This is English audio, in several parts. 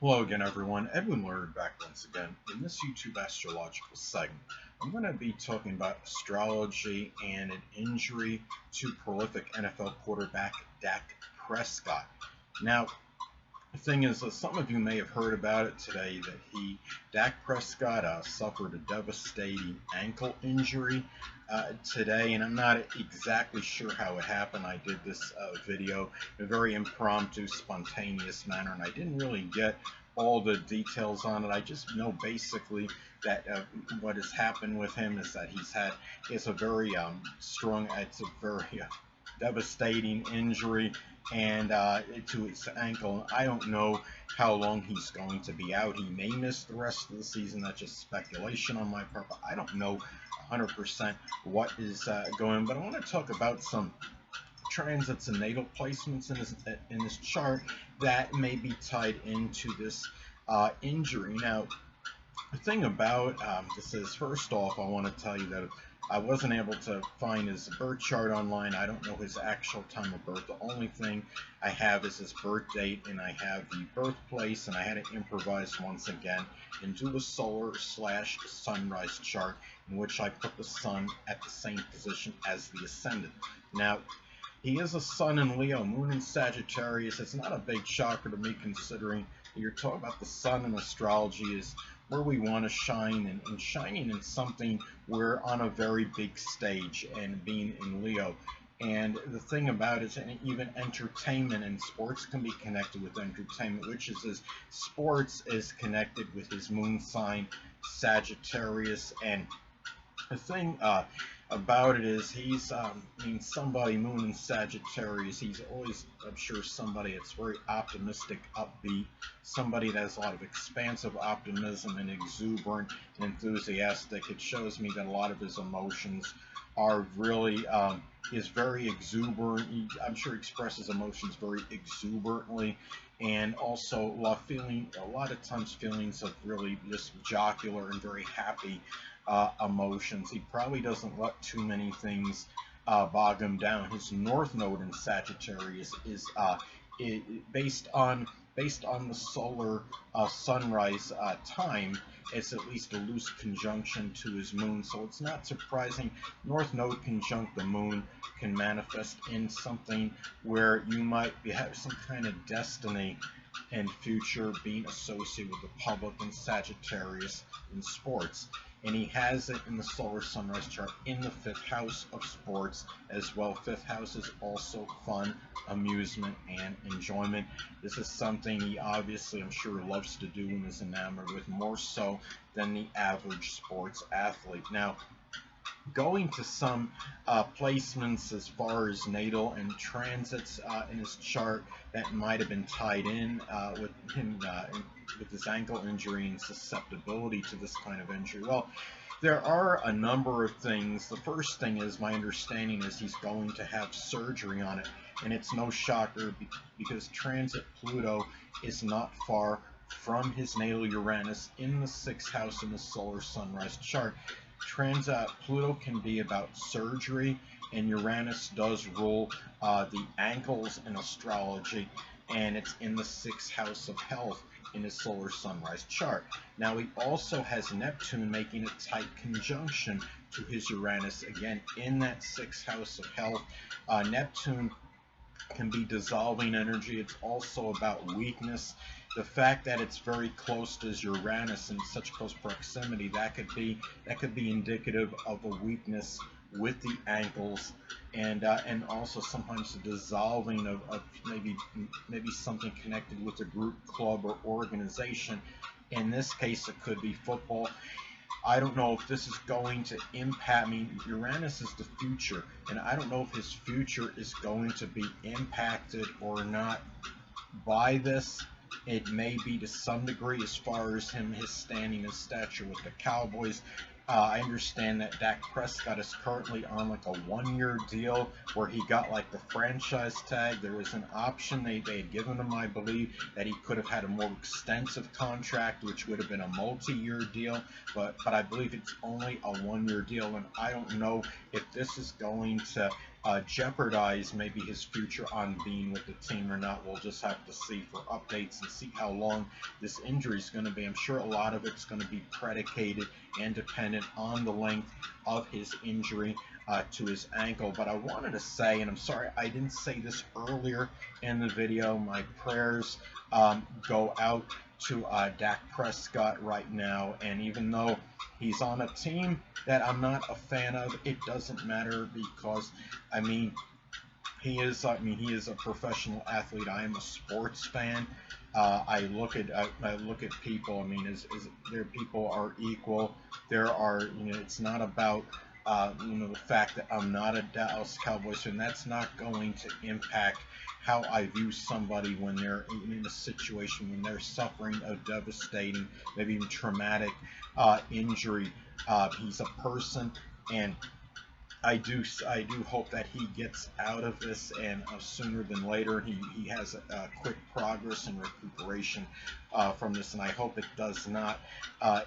Hello again, everyone. Edwin Learnard back once again. In this YouTube astrological segment, I'm going to be talking about astrology and an injury to prolific NFL quarterback Dak Prescott. Now, the thing is, some of you may have heard about it today that Dak Prescott, suffered a devastating ankle injury today, and I'm not exactly sure how it happened. I did this video in a very impromptu, spontaneous manner, and I didn't really get all the details on it. I just know basically that what has happened with him is that he has a very strong, it's a very devastating injury and to his ankle. I don't know how long he's going to be out. He may miss the rest of the season. That's just speculation on my part, but I don't know 100% what is going on. But I want to talk about some transits and natal placements in this chart that may be tied into this injury. Now, the thing about this is, first off, I want to tell you that I wasn't able to find his birth chart online. I don't know his actual time of birth. The only thing I have is his birth date, and I have the birthplace, and I had to improvise once again and do a solar/sunrise chart in which I put the sun at the same position as the ascendant. Now, he is a sun in Leo, moon in Sagittarius. It's not a big shocker to me, considering you're talking about the sun in astrology is where we want to shine, and shining in something we're on a very big stage, and being in Leo. And the thing about it is, and even entertainment and sports can be connected with entertainment, which is sports is connected with his moon sign, Sagittarius. And the thing about it is somebody moon in Sagittarius, he's always, I'm sure, somebody that's very optimistic, upbeat, somebody that has a lot of expansive optimism and exuberant and enthusiastic. It shows me that a lot of his emotions are really is very exuberant. I'm sure expresses emotions very exuberantly, and also a lot of times feelings of really just jocular and very happy emotions. He probably doesn't let too many things bog him down. His North Node in Sagittarius is based on the solar sunrise time. It's at least a loose conjunction to his moon, so it's not surprising. North Node conjunct the moon can manifest in something where you might have some kind of destiny and future being associated with the public in Sagittarius in sports. And he has it in the solar sunrise chart in the fifth house of sports as well. Fifth house is also fun, amusement, and enjoyment. This is something he obviously, I'm sure, loves to do and is enamored with, more so than the average sports athlete. Now, going to some placements as far as natal and transits in his chart that might have been tied in with him with his ankle injury and susceptibility to this kind of injury. Well, there are a number of things. The first thing is, my understanding is he's going to have surgery on it, and it's no shocker because transit Pluto is not far from his natal Uranus in the sixth house in the solar sunrise chart. Transit Pluto can be about surgery, and Uranus does rule the ankles in astrology, and it's in the sixth house of health in his solar sunrise chart. Now, he also has Neptune making a tight conjunction to his Uranus, again in that sixth house of health. Neptune can be dissolving energy. It's also about weakness. The fact that it's very close to Uranus in such close proximity, that could be indicative of a weakness with the ankles, and also sometimes the dissolving of maybe something connected with a group, club, or organization. In this case, it could be football. I don't know if this is going to impact. I mean, Uranus is the future, and I don't know if his future is going to be impacted or not by this. It may be to some degree as far as his standing, his stature with the Cowboys. I understand that Dak Prescott is currently on like a 1-year deal where he got like the franchise tag. There was an option they had given him, I believe, that he could have had a more extensive contract, which would have been a multi-year deal. But I believe it's only a 1-year deal, and I don't know if this is going to jeopardize maybe his future on being with the team or not. We'll just have to see for updates and see how long this injury is going to be. I'm sure a lot of it's going to be predicated and dependent on the length of his injury to his ankle. But I wanted to say, and I'm sorry I didn't say this earlier in the video, my prayers go out to Dak Prescott right now, and even though he's on a team that I'm not a fan of, it doesn't matter, because he is a professional athlete. I am a sports fan. I look at people. There people are equal. There are, it's not about the fact that I'm not a Dallas Cowboys fan. That's not going to impact how I view somebody when they're in a situation, when they're suffering a devastating, maybe even traumatic injury. He's a person, and I do hope that he gets out of this, and sooner than later. He has a quick progress and recuperation from this, and I hope it does not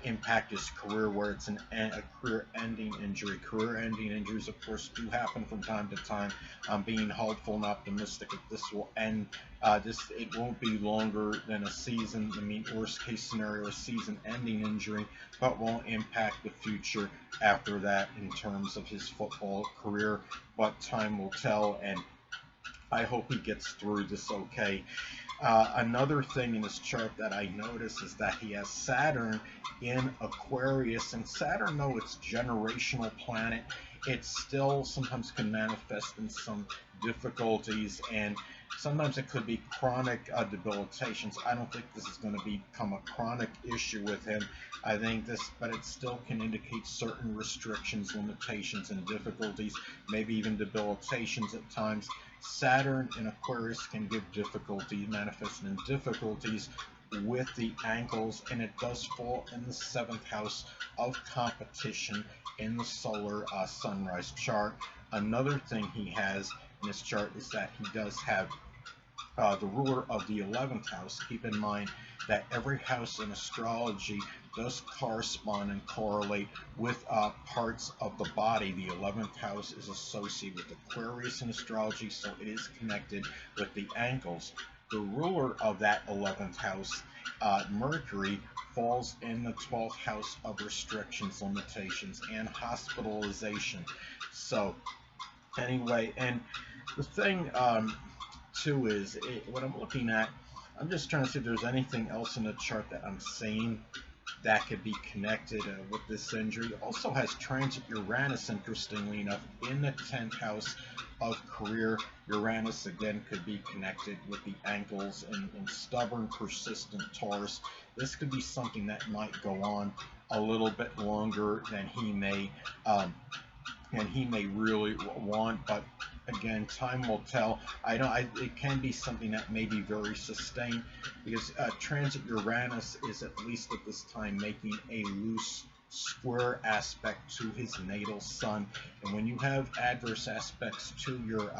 impact his career, where it's a career-ending injury. Career-ending injuries, of course, do happen from time to time. I'm being hopeful and optimistic that this will end. It won't be longer than a season. Worst case scenario, a season-ending injury, but won't impact the future after that in terms of his football career. But time will tell, and I hope he gets through this okay. Another thing in this chart that I notice is that he has Saturn in Aquarius, and Saturn, though it's generational planet, it still sometimes can manifest in some difficulties, and sometimes it could be chronic debilitations. I don't think this is going to become a chronic issue with him. But it still can indicate certain restrictions, limitations, and difficulties, maybe even debilitations at times. Saturn in Aquarius can give difficulty, manifest in difficulties with the ankles, and it does fall in the 7th house of competition in the solar sunrise chart. Another thing he has in this chart is that he does have the ruler of the 11th house. Keep in mind that every house in astrology does correspond and correlate with parts of the body. The 11th house is associated with Aquarius in astrology, so it is connected with the ankles. The ruler of that 11th house, Mercury, falls in the 12th house of restrictions, limitations, and hospitalization. So anyway, and the thing too is, what I'm looking at, I'm just trying to see if there's anything else in the chart that I'm seeing that could be connected with this injury. It also has transit Uranus, interestingly enough, in the 10th house of career. Uranus, again, could be connected with the ankles and stubborn, persistent Taurus. This could be something that might go on a little bit longer than he may really want, but again, time will tell. It can be something that may be very sustained, because transit Uranus is, at least at this time, making a loose square aspect to his natal sun. And when you have adverse aspects to your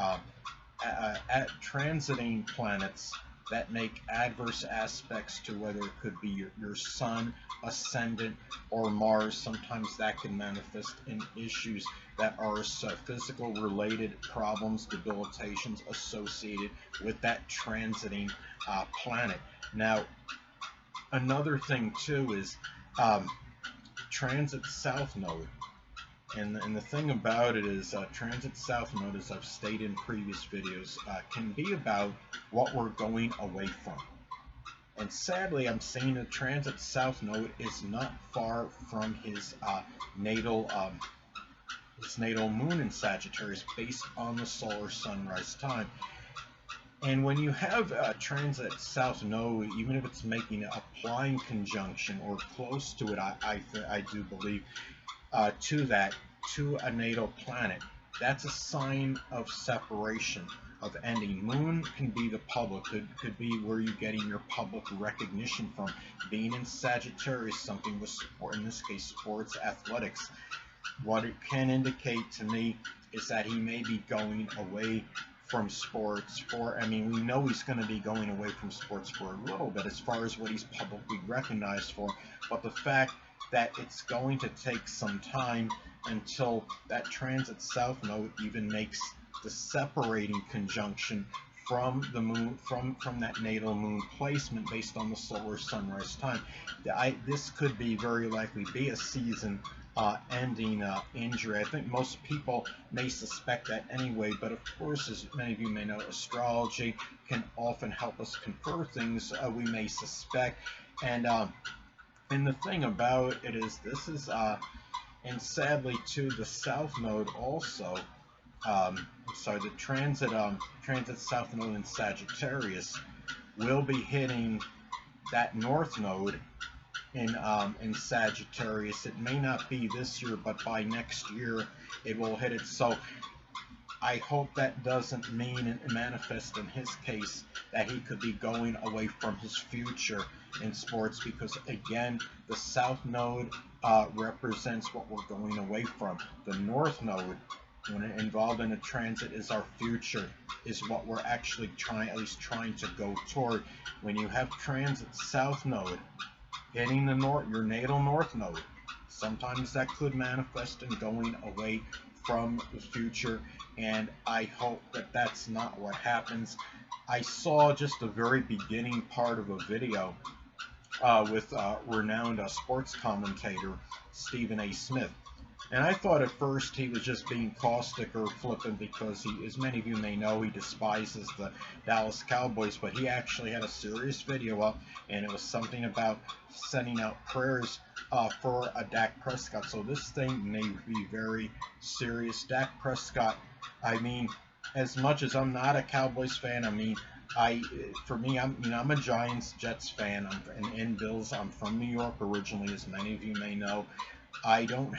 transiting planets that make adverse aspects to, whether it could be your sun, ascendant, or Mars, sometimes that can manifest in issues that are physical related problems, debilitations associated with that transiting planet. Now, another thing too is transit South Node. And the thing about it is, transit South Node, as I've stated in previous videos, can be about what we're going away from. And sadly, I'm seeing the transit South Node is not far from his natal moon in Sagittarius, based on the solar sunrise time. And when you have a transit South Node, even if it's making an applying conjunction or close to it, I do believe, to a natal planet, that's a sign of separation, of ending. Moon can be the public, could be where you're getting your public recognition from. Being in Sagittarius, something with sport, in this case sports, athletics. What it can indicate to me is that he may be going away from sports we know he's going to be going away from sports for a little bit, as far as what he's publicly recognized for, but the fact that it's going to take some time until that transit South Node even makes the separating conjunction from the moon, from that natal moon placement based on the solar sunrise time. This could be very likely be a season ending injury. I think most people may suspect that anyway, but of course, as many of you may know, astrology can often help us confer things we may suspect. And the thing about it is, this is and sadly too, the south node also. Sorry, the transit south node in Sagittarius will be hitting that north node in Sagittarius. It may not be this year, but by next year it will hit it. So I hope that doesn't mean and manifest in his case that he could be going away from his future in sports, because again, the south node represents what we're going away from. The north node, when involved in a transit, is our future, is what we're actually trying to go toward. When you have transit south node hitting the your natal north node, sometimes that could manifest in going away from the future, and I hope that that's not what happens. I saw just the very beginning part of a video with renowned sports commentator Stephen A. Smith. And I thought at first he was just being caustic or flippant because he, as many of you may know, he despises the Dallas Cowboys, but he actually had a serious video up, and it was something about sending out prayers for Dak Prescott. So this thing may be very serious. Dak Prescott, I mean, as much as I'm not a Cowboys fan, I mean, I'm a Giants Jets fan. And Bills. I'm from New York originally, as many of you may know. I don't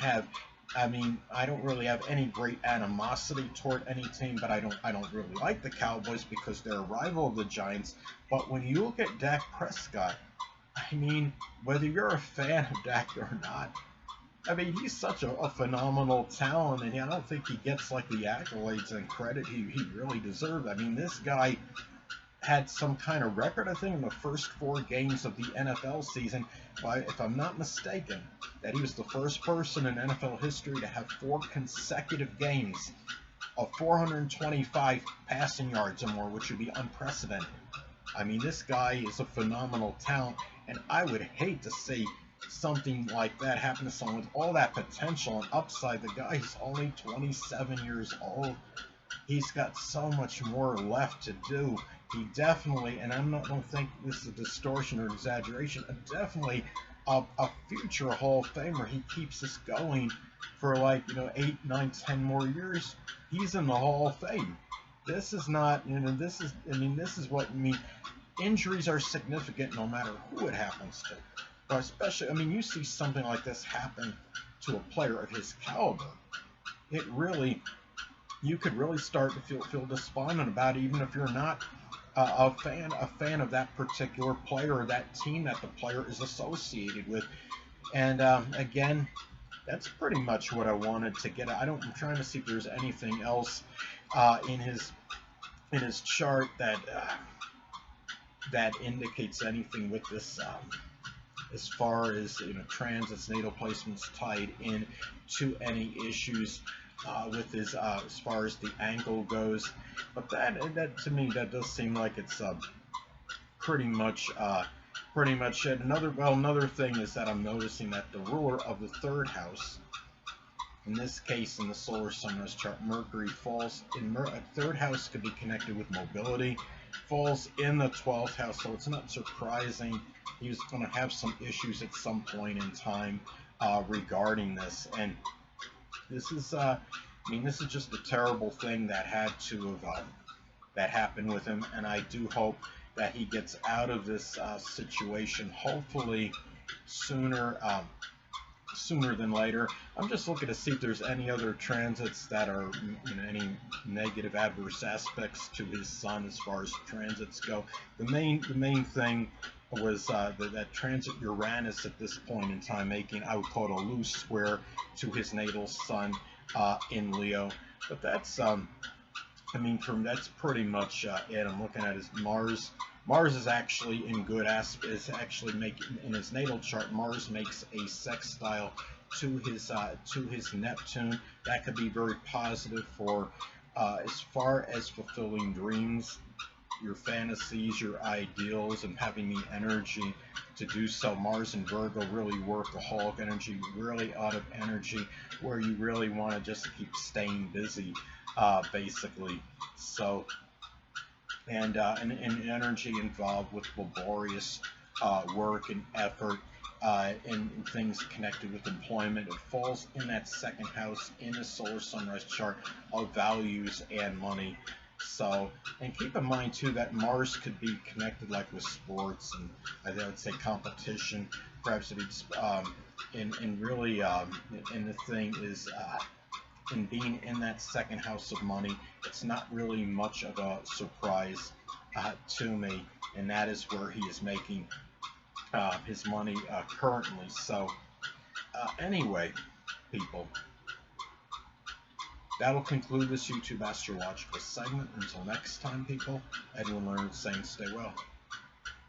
really have any great animosity toward any team, but I don't really like the Cowboys because they're a rival of the Giants. But when you look at Dak Prescott, I mean, whether you're a fan of Dak or not, I mean, he's such a phenomenal talent, and I don't think he gets like the accolades and credit he really deserves. I mean, this guy had some kind of record, I think, in the first 4 games of the NFL season, if I'm not mistaken, that he was the first person in NFL history to have 4 consecutive games of 425 passing yards or more, which would be unprecedented. I mean, this guy is a phenomenal talent, and I would hate to see something like that happen to someone with all that potential and upside. The guy is only 27 years old. He's got so much more left to do. He definitely, and don't think this is a distortion or exaggeration, definitely a future Hall of Famer. He keeps us going for 8, 9, 10 more years. He's in the Hall of Fame. This is not, this is what I mean. Injuries are significant no matter who it happens to. But especially, you see something like this happen to a player of his caliber. You could really start to feel despondent about it, even if you're not a fan of that particular player or that team that the player is associated with. And again, that's pretty much what I wanted to get at. I'm trying to see if there's anything else in his chart that indicates anything with this, as far as transits, natal placements tied in to any issues with his as far as the angle goes. But that to me, that does seem like it's pretty much it. Another thing is that I'm noticing that the ruler of the 3rd house, in this case in the solar sunrise chart, Mercury, falls in a 3rd house, could be connected with mobility, falls in the 12th house, so it's not surprising he's going to have some issues at some point in time regarding this. And this is this is just a terrible thing that had to have that happened with him, and I do hope that he gets out of this situation, hopefully sooner than later. I'm just looking to see if there's any other transits that are any negative adverse aspects to his sun as far as transits go. The main thing was that transit Uranus at this point in time, making, I would call it a loose square to his natal sun in Leo. But that's that's pretty much it. I'm looking at his Mars. Mars is actually in good aspect. Is actually making, in his natal chart, Mars makes a sextile to his Neptune. That could be very positive for As far as fulfilling dreams, your fantasies, your ideals, and having the energy to do so. Mars and Virgo really workaholic energy, really out of energy, where you really want to just keep staying busy, basically. So, and energy involved with laborious work and effort. And things connected with employment. It falls in that second house in a solar sunrise chart of values and money. So, and keep in mind too that Mars could be connected like with sports and I would say competition. Perhaps it's and really and the thing is in being in that second house of money, it's not really much of a surprise to me, and that is where he is making his money currently. So anyway, people, that'll conclude this YouTube astrological segment. Until next time, people, Edwin Learnard saying stay well.